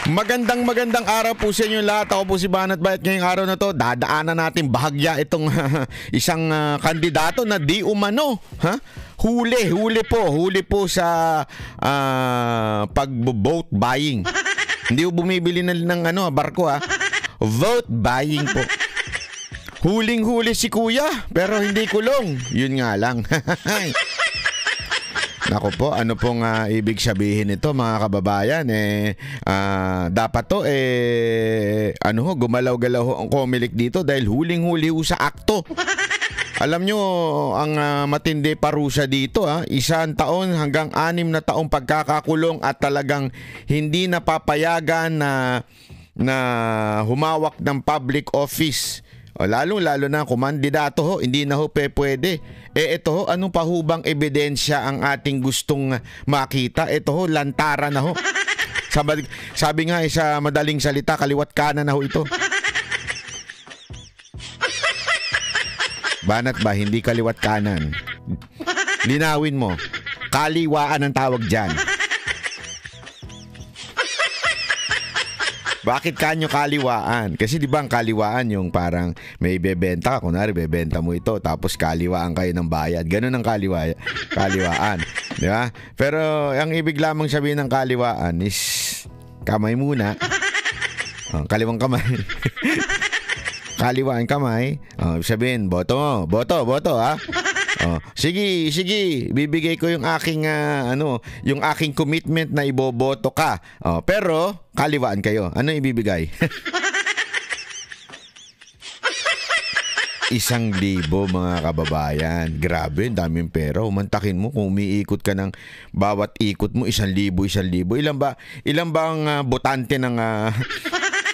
Magandang araw po sa inyo lahat. Ako po si Banat Bayat. Ngayong araw na to, dadaanan natin bahagya itong isang kandidato na di umano. Huli po sa pag-vote buying. Hindi po bumibili ng barko Vote buying po. Huling-huli si kuya, pero hindi kulong. Yun nga lang. Ako po, ano pong ibig sabihin nito mga kababayan? Dapat to gumalaw-galaw ang Comelec dito dahil huling-huli sa akto. Alam nyo, ang matindi parusa dito, 1 taon hanggang 6 na taong pagkakakulong at talagang hindi napapayagan na humawak ng public office. Lalo na kumandidato hindi na pwede. Ito anong pa hubang ebidensya ang ating gustong makita? Ito lantara na ho. Sabi nga sa madaling salita, kaliwat kanan na ho ito. Banat ba, hindi kaliwat kanan. Linawin mo. Kaliwaan ang tawag dyan. Bakit kanyo kaliwaan? Kasi di ba ang kaliwaan yung parang may bebenta ka, kunwari bebenta mo ito, tapos kaliwaan kayo ng bayad. Ganun ang kaliwaan. Di ba? Pero ang ibig lamang sabihin ng kaliwaan is kamay muna. Kaliwang kamay. Kaliwaan kamay. Sabihin, boto ha? Sige, bibigay ko yung aking yung aking commitment na iboboto ka. Pero kaliwaan kayo. Ano ibibigay? 1,000 mga kababayan. Grabe, daming pera. Umantakin mo kung umiikot ka ng bawat ikot mo 1,000. Ilan ba ang botante ng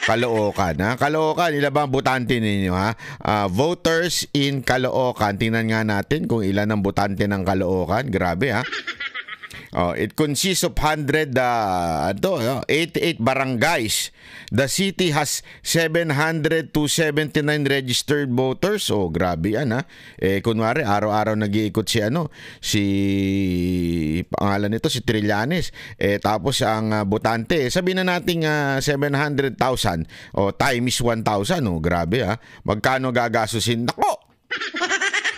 Caloocan, Caloocan, ilan ba ang botante ninyo, voters in Caloocan. Tingnan nga natin kung ilan ang botante ng Caloocan. Grabe, it consists of 188 barangays. The city has 700 to 79 registered voters. Grabe yan, kunwari, araw-araw nag-iikot si pangalan nito, si Trillanes. Tapos ang botante, sabihin na natin 700,000 times 1,000. Grabe, magkano gagastusin? Nako!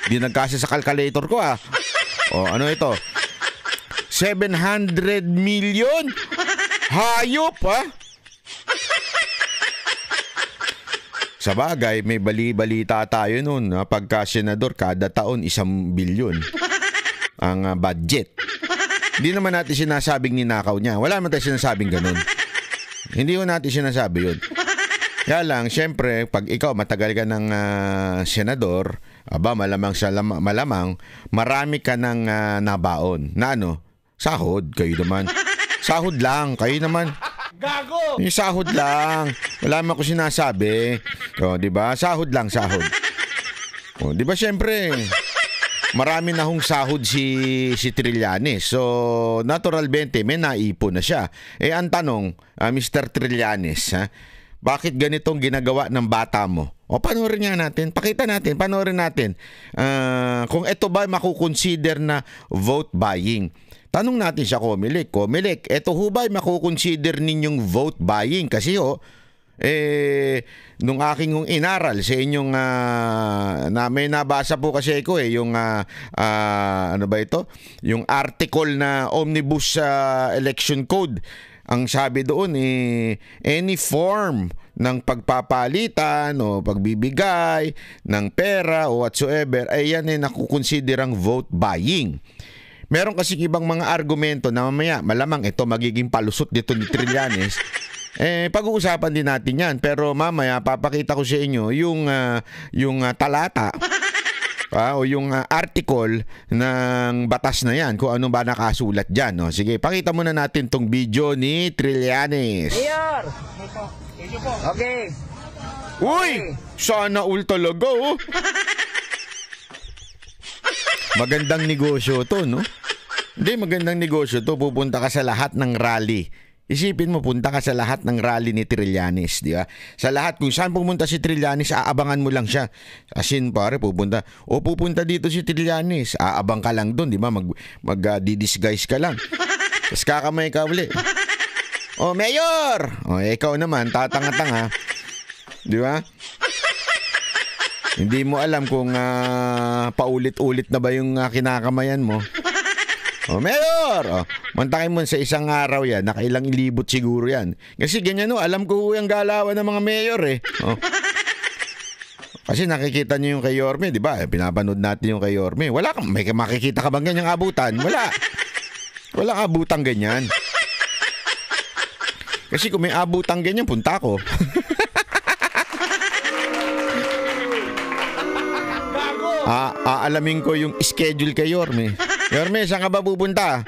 Di nagkasya sa calculator ko, ano ito? 700 million? Hayop, Sa bagay, may bali-balita tayo noon. Pagka senador, kada taon 1 bilyon ang budget. Hindi naman natin sinasabing ninakaw niya. Wala naman tayo sinasabing ganun. Hindi ko natin sinasabi yun. Kaya lang, syempre, pag ikaw matagal ka ng senador, malamang, marami ka ng nabaon. Na sahod, kayo naman. Sahod lang, kayo naman. Gago! Yung sahod lang. Wala naman ko sinasabi. Di ba? Sahod lang, sahod. Di ba, syempre, marami na hong sahod si Trillanes. So, natural 20, may naipon na siya. Ang tanong, Mr. Trillanes, bakit ganitong ginagawa ng bata mo? Panoorin nga natin. Pakita natin. Panoorin natin. Kung ito ba makukonsider na vote buying. Tanong natin sa Comelec. Comelec, ito ho ba makukonsider ninyong vote buying? Kasi nung aking inaral sa inyong may nabasa po kasi ko yung ano ba ito? Yung article na Omnibus Election Code. Ang sabi doon any form ng pagpapalitan o pagbibigay ng pera o whatsoever ay yan nakukonsiderang vote buying. Meron kasi ibang mga argumento na mamaya malamang ito magiging palusot dito ni Trillanes. Pag-uusapan din natin yan. Pero mamaya papakita ko sa inyo yung talata o yung article ng batas na yan. Kung ano ba nakasulat dyan. Sige, pakita muna natin tong video ni Trillanes. Mayor! Okay. Uy! Sana all talaga, Magandang negosyo to, no? Hindi, magandang negosyo to. Pupunta ka sa lahat ng rally. Isipin mo, punta ka sa lahat ng rally ni Trillanes, di ba? Sa lahat, kung saan pumunta si Trillanes, aabangan mo lang siya. Asin, pare, pupunta dito si Trillanes, aabang ka lang doon, di ba? Mag-disguise ka lang. Tapos kakamay ka uli. Oh, Mayor! Oh, ikaw naman, tatanga-tanga. Di ba? Hindi mo alam kung paulit-ulit na ba yung kinakamayan mo. Oh, Mayor! Oh, mantakin mo sa isang araw yan, nakailang ilibot siguro yan. Kasi ganyan alam ko yung galawan ng mga mayor eh. Oh. Kasi nakikita niyo yung kay Yorme, di ba? Pinapanood natin yung kay Yorme. May makikita ka bang ganyang abutan? Wala. Walang abutang ganyan. Kasi kung may abutang ganyan, punta ko. Aalamin ko yung schedule kay Yorme. Yorme, saan ka ba pupunta?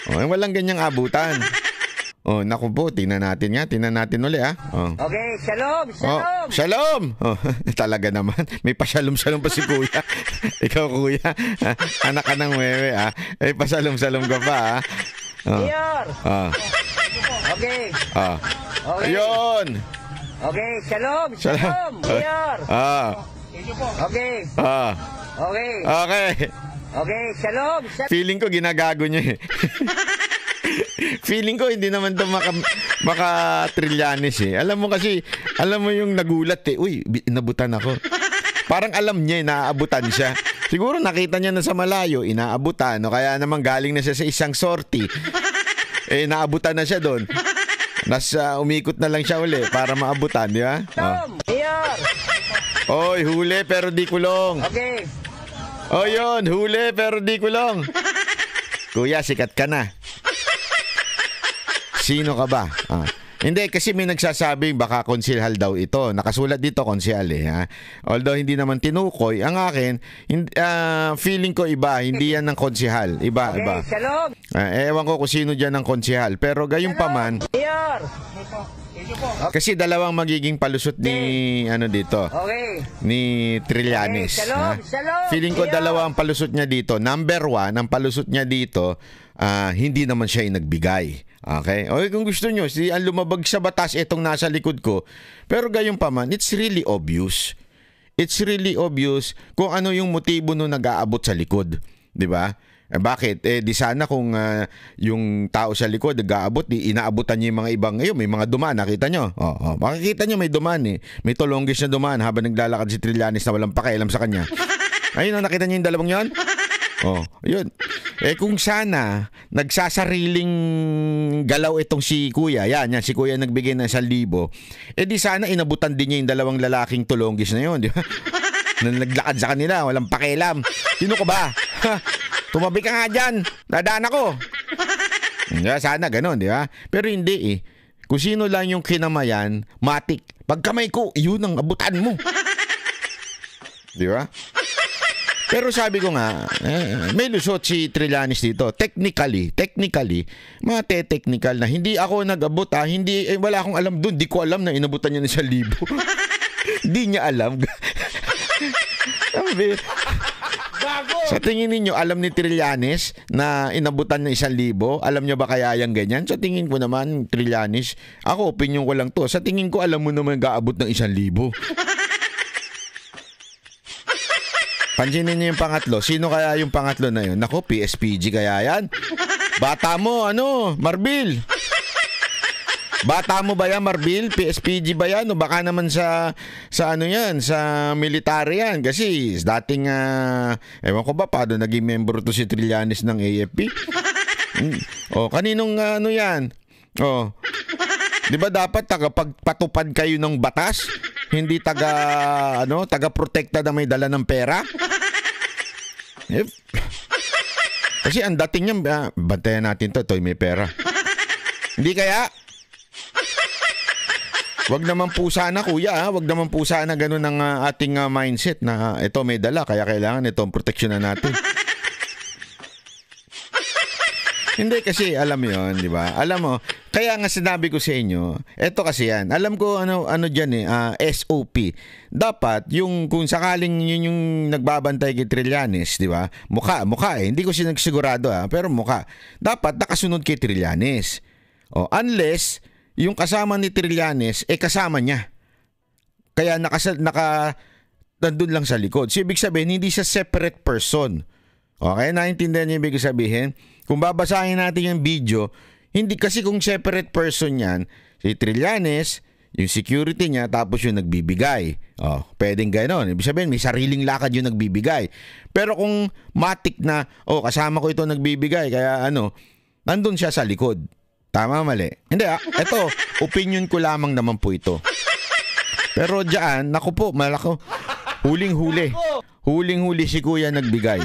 Walang ganyang abutan. Oh, naku po, tingnan natin uli Oh. Okay, shalom. Shalom! Oh, talaga naman. May pa-shalom-shalom pa si kuya. Ikaw, kuya. Anak ka ng wewe, May pa-shalom-shalom ka pa, Oh. Mayor! Okay. Okay. Ayun! Okay, shalom. Mayor! Thank you po. Okay. Okay. Okay. Okay, shalom. Feeling ko ginagago niya eh. Feeling ko hindi naman to maka Trillanes eh. Alam mo yung nagulat eh. Uy, inabutan ako. Parang alam niya, inaabutan siya. Siguro nakita niya na sa malayo, inaabutan. O kaya naman galing na siya sa isang sortie. Naabutan na siya doon. Umikot na lang siya uli para maabutan, di ba? Mayor! Oy, huli pero di kulong. Okay. O yun, huli pero di kulong. Kuya, sikat ka na. Sino ka ba? Hindi, kasi may nagsasabing baka konsehal daw ito. Nakasulat dito konsehal Although hindi naman tinukoy, ang akin, feeling ko iba, hindi yan ng konsehal. Iba. Shalom. Ewan ko kung sino dyan ng konsehal. Pero gayon pa man, Mayor! kasi dalawang magiging palusot ni dito. Okay. Ni Trillanes. Shalom. Feeling ko dalawang palusot niya dito. Number 1, ang palusot niya dito, hindi naman siya yung nagbigay. Okay? O kung gusto nyo, ang lumabag sa batas itong nasa likod ko. Pero gayon pa man, it's really obvious. It's really obvious kung ano yung motibo nung nag-aabot sa likod. Di ba? Bakit? Di sana kung yung tao sa likod nag-aabot, inaabutan niya yung mga ibang, may mga dumaan, nakita nyo? Makikita nyo may dumaan eh. May tulonggis na dumaan habang naglalakad si Trillanes na walang pakialam sa kanya. Ayun, nakita niyo yung dalawang yon? Yun. Kung sana nagsasariling galaw itong si kuya, yan si kuya nagbigay ng 1,000, di sana inabutan din niya yung dalawang lalaking tulonggis na yun, di ba? Na naglakad sa kanila, walang pakialam. Sino ka ba? Tumabi ka nga dyan, dadaan ako. Sana ganon, di ba? Pero hindi Kung sino lang yung kinamayan, matik. Pagkamay ko, yun ang abutan mo. Di ba? Pero sabi ko nga, may lusot si Trillanes dito. Technically, mate-technical na. Hindi ako nag-abot wala akong alam doon. Di ko alam na inabutan niya ng 1,000. Di niya alam. Sa tingin ninyo, alam ni Trillanes na inabutan ng 1,000? Alam niya ba kaya yung ganyan? Sa tingin ko naman, Trillanes, ako, opinion ko lang to. Sa tingin ko, alam mo naman gaabot ng 1,000. Pansinin niyo yung pangatlo. Sino kaya yung pangatlo na yun? Nako, PSPG kaya yan? Bata mo, Marbil? Bata mo ba yan, Marbil? PSPG ba yan? O baka naman sa yan, sa military yan. Kasi dating, ewan ko ba, paano naging member to si Trillanes ng AFP? Kaninong yan? Di ba dapat tagapagpatupad kayo ng batas? Hindi taga-protekta na may dala ng pera? Kasi ang dating niya, bantayan natin to, may pera. Hindi kaya? Wag naman po sana, kuya, wag naman po sana ganun ang ating mindset na ito may dala, kaya kailangan itong proteksyonan natin. Hindi kasi alam mo yun, di ba? Alam mo, kaya nga sinabi ko sa inyo, eto kasi yan, alam ko ano dyan SOP. Dapat kung sakaling yun yung nagbabantay kay Trillanes, di ba? Mukha hindi ko sinagsigurado pero mukha. Dapat nakasunod kay Trillanes. Unless yung kasama ni Trillanes kasama niya. Kaya nandun lang sa likod. So, ibig sabihin, hindi siya separate person. Okay, naintindihan niyo ibig sabihin? Kung babasahin natin yung video, Hindi kasi kung separate person yan, si Trillanes, yung security niya, tapos yung nagbibigay. Pwedeng gano'n. Ibig sabihin, may sariling lakad yung nagbibigay. Pero kung matik na, kasama ko ito nagbibigay, kaya nandun siya sa likod. Tama, mali? Hindi, ito, opinion ko lamang naman po ito. Pero dyan, naku po, malako, huling-huli. Huling-huli si kuya nagbigay.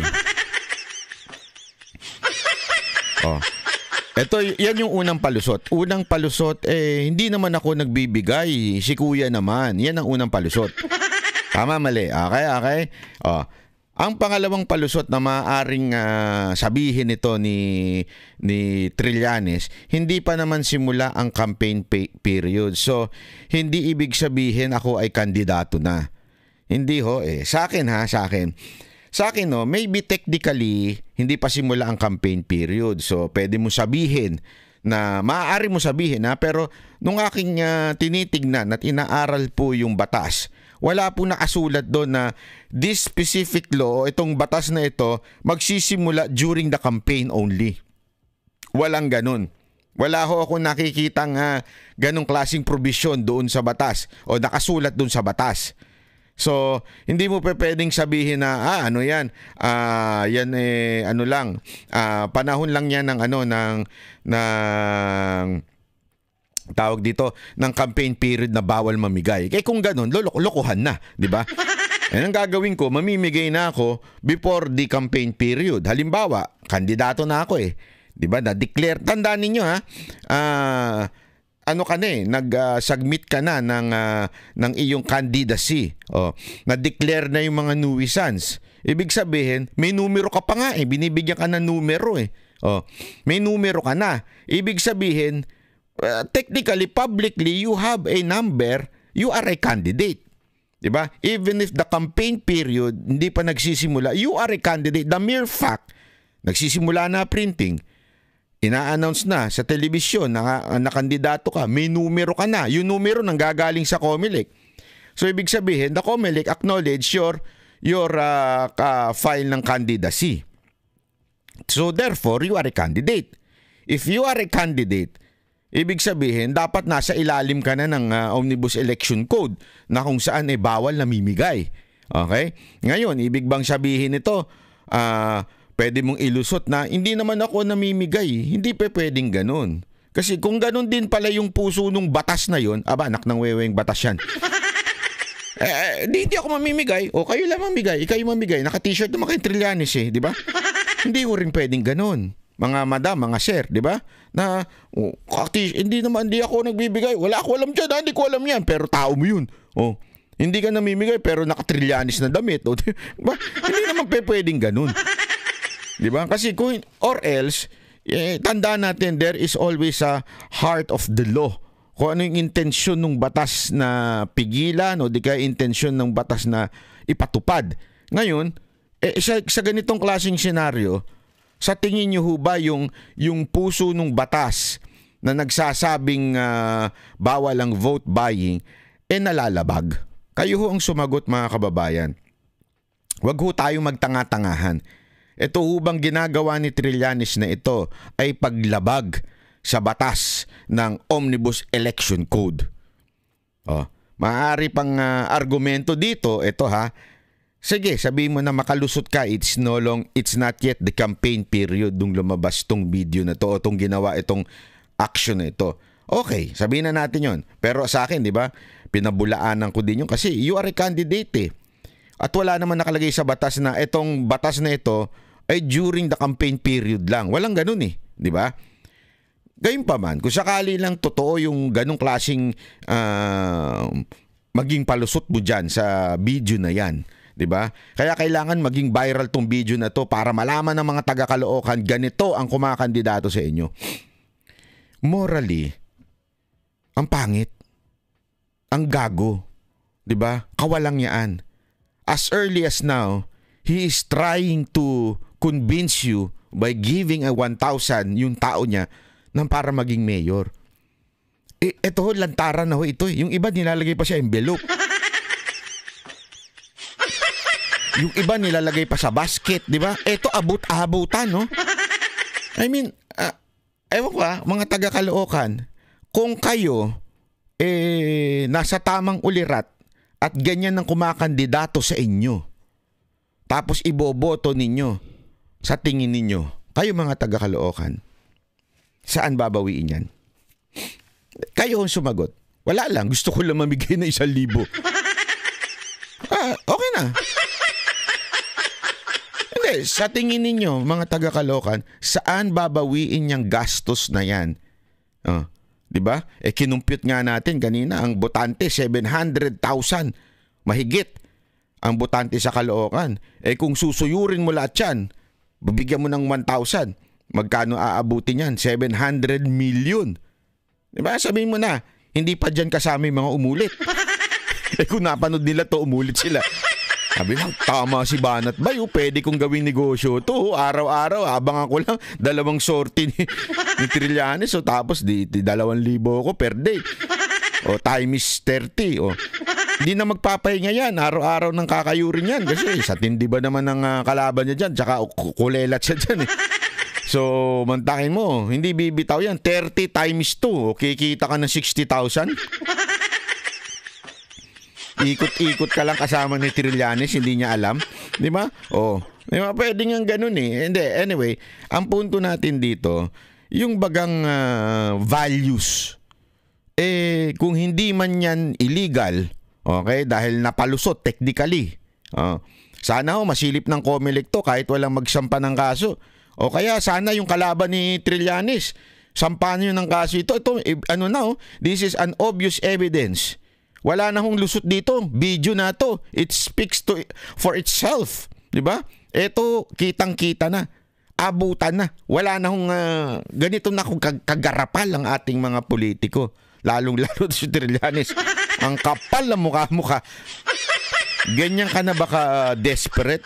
Ito, yan yung unang palusot. Unang palusot, hindi naman ako nagbibigay. Si kuya naman. Yan ang unang palusot. Tama, mali. Okay. Ang pangalawang palusot na maaaring sabihin ito ni Trillanes, hindi pa naman simula ang campaign period. So, hindi ibig sabihin ako ay kandidato na. Hindi ho, Sa akin. Sa akin, maybe technically, hindi pa simula ang campaign period. So, pwede mo sabihin na, maaari mo sabihin pero nung aking tinitignan at inaaral po yung batas, wala po nakasulat doon na this specific law, itong batas na ito, magsisimula during the campaign only. Walang ganun. Wala ho ako nakikitang ganong klaseng provision doon sa batas o nakasulat doon sa batas. So, hindi mo pwedeng sabihin na, yan, yan lang, panahon lang yan ng tawag dito, ng campaign period na bawal mamigay. Kaya kung ganun, lokohan na, di ba? Ang gagawin ko, mamimigay na ako before the campaign period. Halimbawa, kandidato na ako di ba? Na-declare, tandaan ninyo nag-submit ka na ng iyong candidacy. Na-declare na yung mga nuisance. Ibig sabihin, may numero ka pa nga binibigyan ka ng numero may numero ka na. Ibig sabihin, technically, publicly, you have a number, you are a candidate. Diba? Even if the campaign period hindi pa nagsisimula, you are a candidate. The mere fact, nagsisimula na printing, ina-announce na sa telebisyon na kandidato ka, may numero ka na. Yung numero nanggagaling sa COMELEC. So, ibig sabihin, the COMELEC acknowledge your file ng candidacy. So, therefore, you are a candidate. If you are a candidate, ibig sabihin, dapat nasa ilalim ka na ng Omnibus Election Code na kung saan bawal namimigay. Okay? Ngayon, ibig bang sabihin ito, pwede mong ilusot na hindi naman ako namimigay. Hindi pwedeng ganun. Kasi kung ganun din pala yung puso nung batas na yun, anak ng weweng batas yan. Hindi ako mamimigay. Kayo lang mamigay. Ikaw yung mamigay. Naka-t-shirt naman kay Trillanes di ba? Hindi ko rin pwedeng ganun. Mga madam, mga sir, di ba? Na, hindi ako nagbibigay. Wala ako alam dyan, hindi ko alam yan. Pero tao mo yun. Hindi ka namimigay pero naka-Trillanes na damit. Diba? Hindi naman pwedeng ganun. Di ba? Kasi or else, tandaan natin, there is always a heart of the law. Kung ano yung intensyon ng batas na pigilan o di kaya intensyon ng batas na ipatupad. Ngayon, sa ganitong klaseng senaryo, sa tingin nyo ho ba yung puso ng batas na nagsasabing bawal ang vote buying, nalalabag? Kayo ho ang sumagot, mga kababayan. Huwag ho tayong magtanga-tangahan. Ito ho bang ginagawa ni Trillanes na ito ay paglabag sa batas ng Omnibus Election Code? Maaari pang argumento dito, ito sige, sabihin mo na makalusot ka, it's not yet the campaign period nung lumabas tong video na to o tong ginawa itong action na ito. Okay, sabihin na natin yon. Pero sa akin, di ba, pinabulaanan ko din yun kasi you are a candidate At wala naman nakalagay sa batas na itong batas na ito ay during the campaign period lang. Walang ganun di ba? Gayunpaman, kung sakali lang totoo yung ganung klaseng maging palusot mo dyan sa video na yan, di ba? Kaya kailangan maging viral tong video na to para malaman ng mga taga-Caloocan ganito ang kumakandidato sa inyo. Morally, ang pangit, ang gago, di ba? Kawalang yaan. As early as now, he is trying to convince you by giving a 1,000 yung tao niya nang para maging mayor. Ito ho, lantaran na ho ito. Yung iba nilalagay pa siya envelope. Yung iba nilalagay pa sa basket, di ba? Ito abot-abutan, no? I mean, ewan ko mga taga Caloocan, kung kayo nasa tamang ulirat at ganyan ang kumakandidato sa inyo, tapos iboboto ninyo, sa tingin ninyo, kayo mga taga Caloocan, saan babawiin yan? Kayo ang sumagot. Wala lang, gusto ko lang mamigay na 1,000. Okay na. Hindi, sa tingin ninyo, mga taga Caloocan, saan babawiin yung gastos na yan? Diba? Kinumpute nga natin kanina, ang botante, 700,000. Mahigit ang botante sa Caloocan. Kung susuyurin mo lahat yan, bibigyan mo ng 1,000. Magkano aabutin yan? 700 million. Diba? Sabihin mo na, hindi pa dyan kasama yung mga umulit. Kung napanood nila to, umulit sila. Sabi lang, tama si Banat Bay, pwede kong gawing negosyo to. Araw-araw, habang ako lang, 2 sorti ni Trillanes. Tapos, 2,000 ko per day. Time is 30. Hindi na magpapahinga yan. Araw-araw nang kakayurin yan. Kasi sa tindi ba naman ng kalaban niya dyan? Tsaka kulelat siya dyan So, mantakin mo, hindi bibitaw yan. 30 times 2. Kikita ka ng 60,000. Ikot-ikot ka lang kasama ni Trillanes, hindi niya alam. Di ba? Diba? Pwede nga ganun Hindi, anyway, ang punto natin dito, yung bagang values, kung hindi man yan illegal, okay, dahil napalusot technically, sana masilip ng COMELEC to kahit walang magsampa ng kaso. O kaya sana yung kalaban ni Trillanes, sampahan nyo ng kaso ito. This is an obvious evidence. Wala na hong lusot dito. Video na to. It speaks for itself. Diba? Ito, kitang-kita na. Abutan na. Wala na hong ganito na kung kagarapal ang ating mga politiko. Lalong-lalo si Trillanes. Ang kapal ng mukha-mukha. Ganyan ka na baka desperate?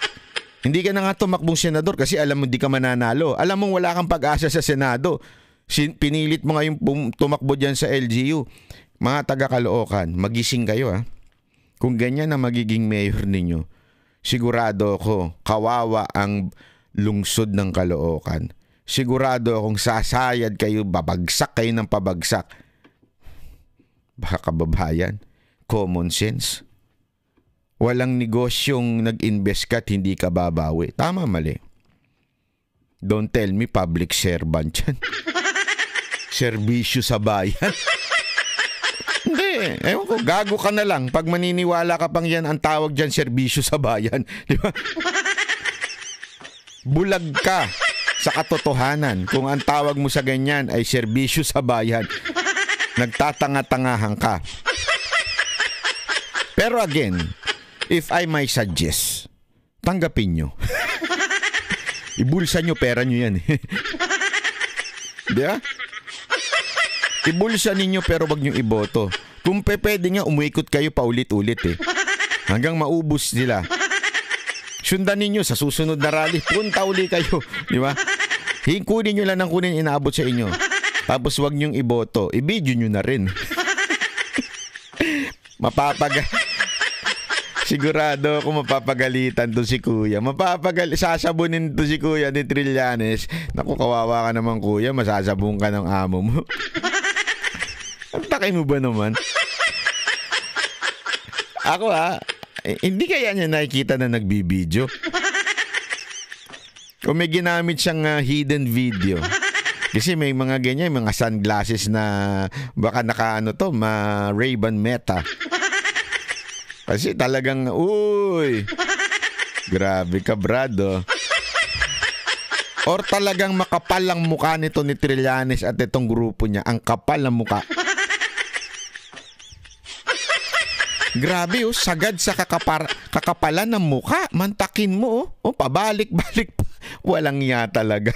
Hindi ka na nga tumakbong senador kasi alam mo di ka mananalo. Alam mo wala kang pag-asa sa Senado. Pinilit mo ngayon tumakbo dyan sa LGU. Mga taga Caloocan, magising kayo Kung ganyan na magiging mayor ninyo, sigurado ako kawawa ang lungsod ng Caloocan. Sigurado akong sasayad kayo, babagsak kayo ng pabagsak. Baka kababayan, common sense. Walang negosyong nag-invest ka at hindi ka babawi. Tama, mali. Don't tell me public servant yan. Serbisyo sa bayan. Hindi. Ewan ko, gago ka na lang. Pag maniniwala ka pang yan, ang tawag dyan, serbisyo sa bayan. Di ba? Bulag ka sa katotohanan kung ang tawag mo sa ganyan ay serbisyo sa bayan. Nagtatanga-tangahan ka. Pero again, if I may suggest, tanggapin nyo. Ibulsa nyo, pera nyo yan. Di ba? Ibulsa ninyo pero wag nyo iboto. Kung pwede nga, umuikot kayo paulit-ulit hanggang maubos sila. Sundan ninyo sa susunod na rally. Punta uli kayo. Di ba? Kunin nyo lang ng kunin inaabot sa inyo. Tapos wag nyong iboto. I-video nyo na rin. Sigurado ako mapapagalitan to si Kuya. Sasabunin to si Kuya ni Trillanes. Naku, kawawa ka naman Kuya. Masasabong ka ng amo mo. Ang takay mo ba naman? Ako hindi kaya niya nakikita na nagbibideo. Kung may ginamit siyang hidden video. Kasi may mga ganyan, mga sunglasses na baka Ray-Ban Meta. Kasi talagang, grabe ka, brado. Or talagang makapal ang mukha nito ni Trillanes at itong grupo niya. Ang kapal ng mukha. Grabe, sagad sa kakapalan ng mukha. Mantakin mo, pabalik-balik. Walang iya talaga.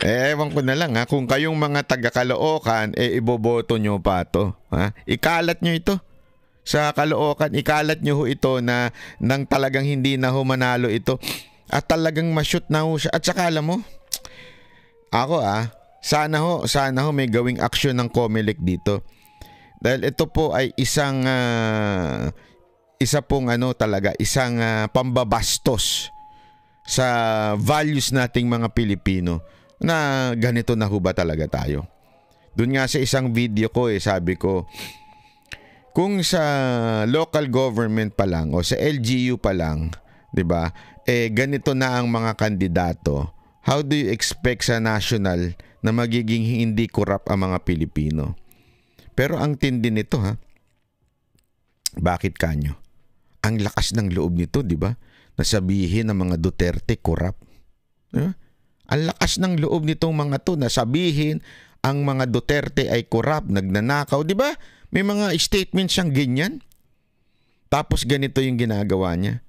Ewan ko na lang kung kayong mga taga Caloocan, iboboto nyo pa to. Ikalat nyo ito sa Caloocan. Ikalat nyo ito na nang talagang hindi na manalo ito. At talagang ma-shoot na siya. At saka alam mo, ako sana may gawing aksyon ng COMELEC dito. Dahil ito po ay isang pambabastos sa values nating mga Pilipino na ganito na ho ba talaga tayo? Doon nga sa isang video ko sabi ko, kung sa local government pa lang o sa LGU pa lang, 'di ba? Ganito na ang mga kandidato. How do you expect sa national na magiging hindi corrupt ang mga Pilipino? Pero ang tindi nito Bakit kanyo? Ang lakas ng loob nito, 'di ba? Nasabihin ng mga Duterte corrupt. Diba? Ang lakas ng loob nitong mga to na sabihin ang mga Duterte ay corrupt, nagnanakaw, 'di ba? May mga statement siyang ganyan. Tapos ganito yung ginagawa niya.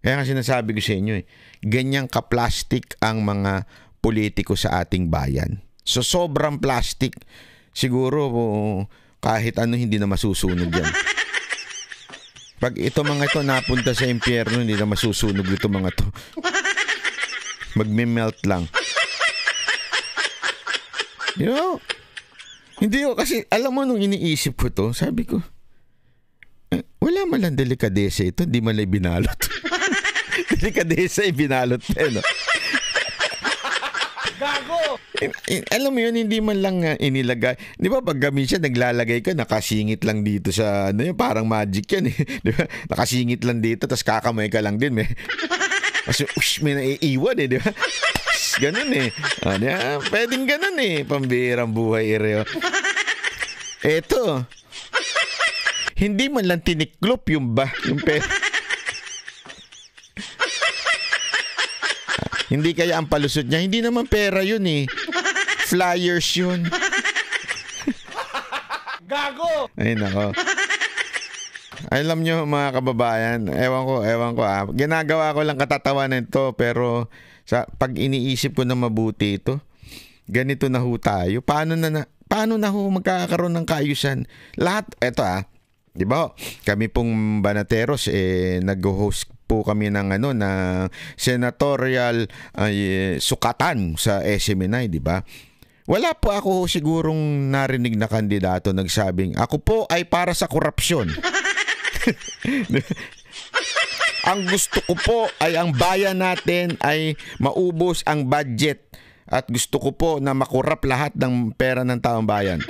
Kaya nga sinasabi ko sa inyo ganyang ka-plastic ang mga politiko sa ating bayan. So sobrang plastic. Siguro kahit ano hindi na masusunog yan. Pag ito mga ito napunta sa impyerno, hindi na masusunog ito mga to. Magme-melt lang. You know? Hindi ko kasi, alam mo nung iniisip ko to, sabi ko, wala malang delikadesa ito, hindi malay binalot. Delikadesa binalot no? Gago! Alam mo yun, hindi man lang inilagay. Di ba pag minsan naglalagay ka, nakasingit lang dito sa, parang magic yan Di ba? Nakasingit lang dito, tapos kakamay ka lang din. Kasi, may naiiwan di ba? Ganun pwedeng ganun pambihirang buhay Eto, hindi man lang tiniklop yung pera. Hindi kaya ang palusot niya, hindi naman pera yun flyers yun. Gago! Ay nako. Alam nyo mga kababayan, ewan ko ginagawa ko lang katatawanan ito, pero pag iniisip ko na mabuti ito, ganito na ho tayo. Paano na ho magkakaroon ng kaayusan? Lahat, eto di ba? Kami pong Banateros nag-host po kami ng na senatorial sukatan sa SMNI, di ba? Wala po ako sigurong narinig na kandidato nagsabing, ako po ay para sa korupsyon. Ang gusto ko po ay ang bayan natin ay maubos ang budget at gusto ko po na makurap lahat ng pera ng taong bayan.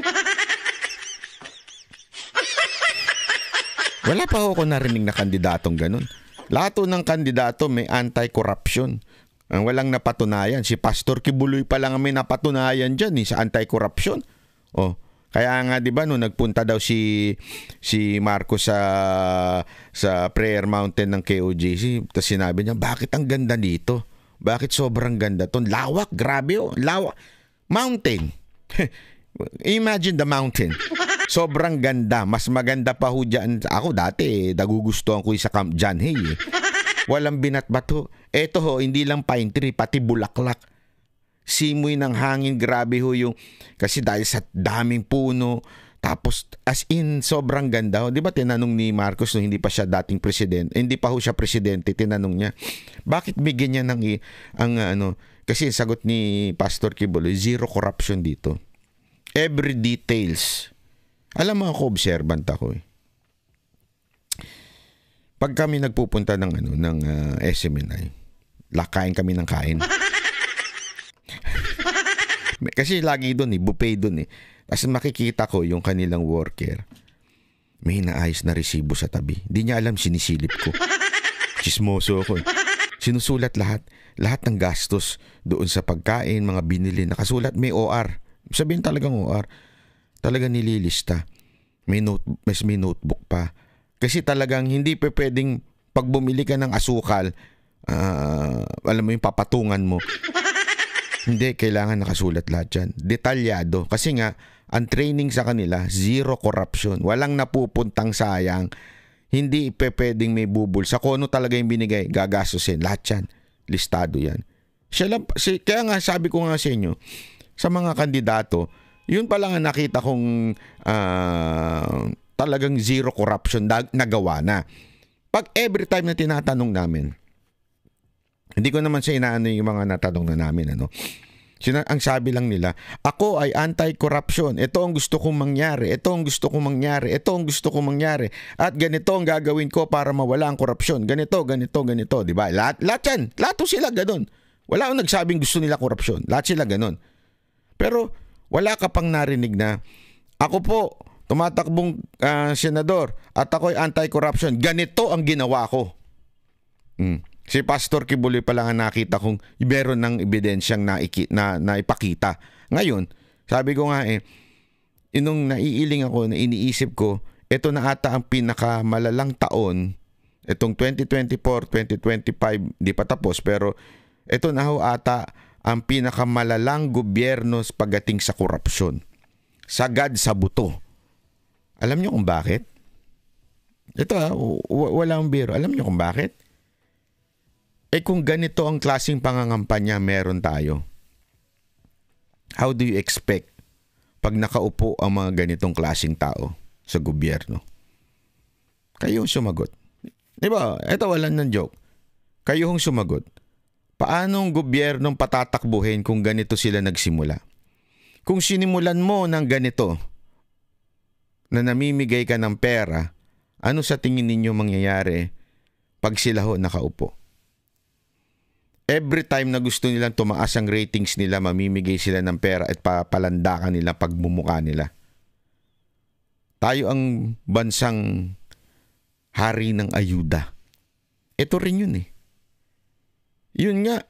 Wala pa ako narinig na kandidatong ganun. Lahat ng kandidato may anti-corruption. Ang walang napatunayan. Si Pastor Kibuloy pa lang may napatunayan dyan sa anti-corruption. Kaya nga 'di ba nung nagpunta daw si Marcos sa Prayer Mountain ng KOJC, tapos sinabi niya, bakit ang ganda dito? Bakit sobrang ganda 'to? Lawak, grabe lawak. Mountain. Imagine the mountain. Sobrang ganda. Mas maganda pa ho dyan. Ako dati, nagugustuhan ko sa Camp John Hay. Walang binatbato. Eto ho, hindi lang pine tree, pati bulaklak. Simoy ng hangin, grabe ho yung, kasi dahil sa daming puno, tapos as in, sobrang ganda ho. Di ba tinanong ni Marcos nung hindi pa siya dating presidente, hindi pa ho siya presidente, tinanong niya, bakit bigyan niya ng, kasi sagot ni Pastor Kibuloy, zero corruption dito. Every details. Alam mo ako, observant ako Pag kami nagpupunta ng SMNI, kain kami ng kain. Kasi lagi doon buffet doon Tapos makikita ko yung kanilang worker. May naayos na resibo sa tabi. Hindi niya alam, sinisilip ko. Chismoso ako Sinusulat lahat ng gastos doon sa pagkain, mga binili. Nakasulat, may OR. Sabihin talagang OR. Talagang nililista. May notebook pa. Kasi talagang hindi pa pwedeng pag bumili ka ng asukal, alam mo yung papatungan mo. Hindi, kailangan nakasulat lahat yan. Detalyado. Kasi nga, ang training sa kanila, zero corruption. Walang napupuntang sayang. Hindi pwedeng may bubul. Sa kung ano talaga yung binigay, gagastusin. Lahat yan. Listado yan. Kaya nga sabi ko nga sa inyo, sa mga kandidato, yun pa lang ang nakita kong talagang zero corruption nagawa na. Pag every time na tinatanong namin, hindi ko naman sa inaano yung mga natanong na namin, Ang sabi lang nila, ako ay anti-corruption. Ito ang gusto kong mangyari. Ito ang gusto kong mangyari. Ito ang gusto kong mangyari. At ganito ang gagawin ko para mawala ang korupsyon. Ganito, ganito, ganito. Diba? Lahat yan. Lahat sila ganun. Wala akong nagsabing gusto nila korupsyon. Lahat sila ganun. Pero wala ka pang narinig na, ako po, tumatakbong senador at ako ay anti-corruption. Ganito ang ginawa ko. Si Pastor Kibuloy pa lang ang nakita kong meron ng ebidensyang naipakita. Ngayon, sabi ko nga inong naiiling ako na iniisip ko, ito na ata ang pinakamalalang taon, itong 2024, 2025, di pa tapos, pero ito na ho ata ang pinakamalalang gobyerno pagdating sa korupsyon. Sagad sa buto. Alam niyo kung bakit? Ito walang biro. Alam niyo kung bakit? Kung ganito ang klaseng pangangampanya meron tayo, how do you expect pag nakaupo ang mga ganitong klaseng tao sa gobyerno? Kayo sumagot. Diba? Ito walang ng joke. Kayo sumagot. Paano ang gobyernong patatakbuhin kung ganito sila nagsimula? Kung sinimulan mo ng ganito, na namimigay ka ng pera, ano sa tingin ninyo mangyayari pag sila nakaupo? Every time na gusto nilang tumaas ang ratings nila, mamimigay sila ng pera at papalandakan nila pagmumukha nila. Tayo ang bansang hari ng ayuda. Ito rin yun Yun nga.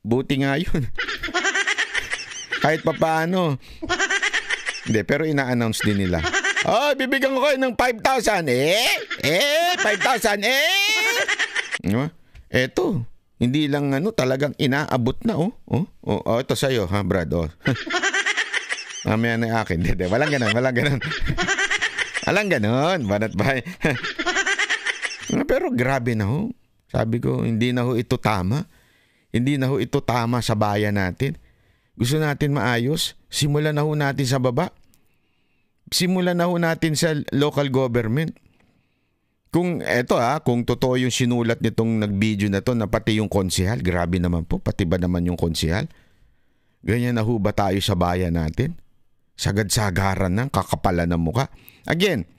Buti nga yun. Kahit papaano. Hindi, pero ina-announce din nila. Bibigyan ko kayo ng 5,000. 5,000. Diba? Eto. Hindi lang talagang inaabot na ito sa'yo Brad mamaya na akin. Hindi, walang ganun. Walang ganun. Banat ba? Pero grabe na sabi ko, hindi na ito tama. Hindi na ito tama sa bayan natin. Gusto natin maayos, simulan na natin sa baba. Simulan na natin sa local government. Kung kung totoo yung sinulat nitong nag-video na to na pati yung konsehal, grabe naman po, pati ba naman yung konsehal? Ganyan na ba tayo sa bayan natin? Sagad-sagaran ng kakapalan ng muka. Again,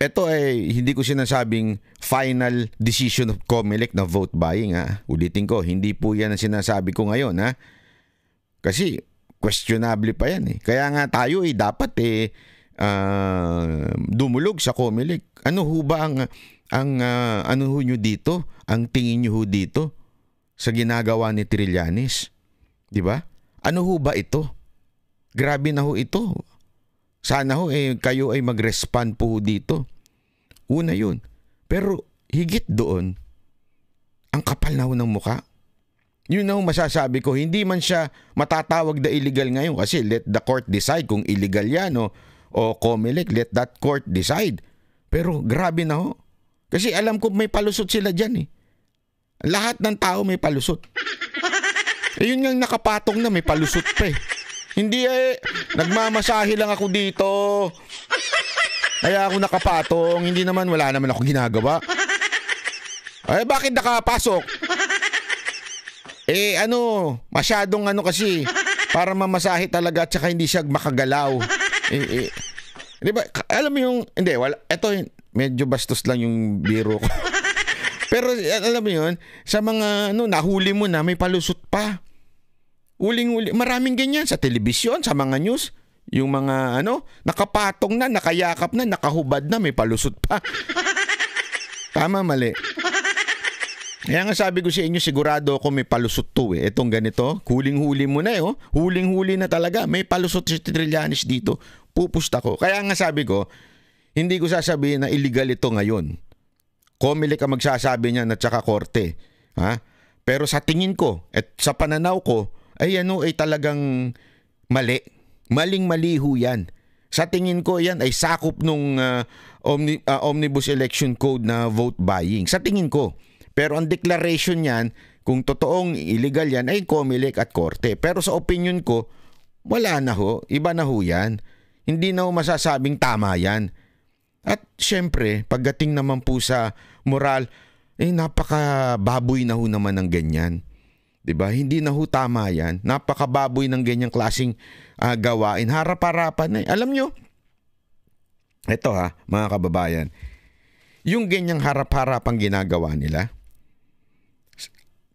ito ay hindi ko sinasabing final decision of COMELEC na vote buying Ulitin ko, hindi po yan ang sinasabi ko ngayon Kasi questionable pa yan Kaya nga tayo dapat dumulog sa COMELEC. Ano ho ba ang ano ho nyo dito? Ang tingin nyo ho dito sa ginagawa ni Trillanes? 'Di ba? Ano ho ba ito? Grabe na ho ito. Sana ho kayo ay mag-respond po dito. Una 'yun. Pero higit doon, ang kapal na ho ng mukha. Yun na ho masasabi ko, hindi man siya matatawag na illegal ngayon kasi let the court decide kung illegal yan o COMELEC, let that court decide. Pero grabe na ho. Kasi alam ko may palusot sila dyan Lahat ng tao may palusot. Yun nga nakapatong na may palusot pa Hindi nagmamasahe lang ako dito. Kaya ako nakapatong. Hindi naman, wala naman ako ginagawa. Bakit nakapasok? Masyadong kasi, para mamasahe talaga at saka hindi siya makagalaw. Di ba? Alam mo yung, hindi, ito medyo bastos lang yung biro ko. Pero alam mo yun, sa mga nahuli mo na may palusot pa. Uling-uli, maraming ganyan sa telebisyon, sa mga news. Yung mga nakapatong na, nakayakap na, nakahubad na, may palusot pa. Tama, mali. Kaya nga sabi ko sa inyo, sigurado ako may palusot to Itong ganito, huling-huli mo na huling-huli na talaga. May palusot si Trillanes dito. Pupusta ko. Kaya nga sabi ko, hindi ko sasabihin na illegal ito ngayon. COMELEC ang magsasabi niya at saka korte. Pero sa tingin ko at sa pananaw ko, ay talagang mali. Maling-mali ho yan. Sa tingin ko yan ay sakop nung Omnibus Election Code na vote buying. Sa tingin ko. Pero ang declaration niyan, kung totoong illegal yan, ay COMELEC at korte. Pero sa opinion ko, wala na ho. Iba na ho yan. Hindi na ho masasabing tama yan. At syempre, pagdating naman po sa moral, napaka-baboy na ho naman ng ganyan. Diba? Hindi na ho tama yan. Napakababoy ng ganyang klaseng gawain. Harap-harapan na. Alam nyo, ito mga kababayan, yung ganyang harap-harapang ginagawa nila,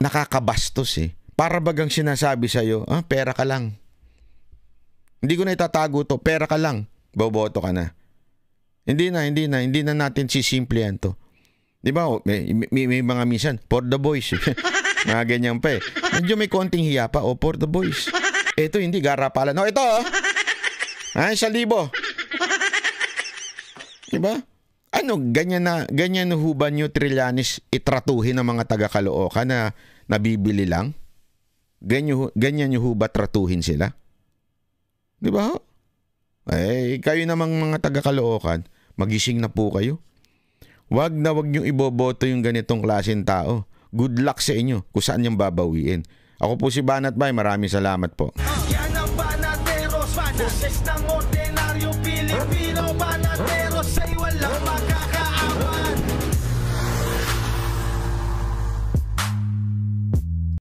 nakakabastos Para bagang sinasabi sa'yo, pera ka lang. Hindi ko na itatago to, pera ka lang. Boboto ka na. Hindi na natin sisimplehan to. Diba? May mga minsan, for the boys. Mga ganyan pa Medyo may konting hiya pa. For the boys. Ito hindi garapalan. No, ito 1,000. Diba? Ano, ganyan na huban nyo Trillanes itratuhin ng mga taga-Caloocan na nabibili lang? Ganyan nyo huba tratuhin sila? Diba? Kayo namang mga taga-Caloocan, magising na po kayo. Wag nyo iboboto yung ganitong klaseng tao. Good luck sa inyo kung saan niyang babawiin. Ako po si Banat Bay. Maraming salamat po. Yan ang Banateros, boses ng ordinaryo Pilipino. Banateros ay walang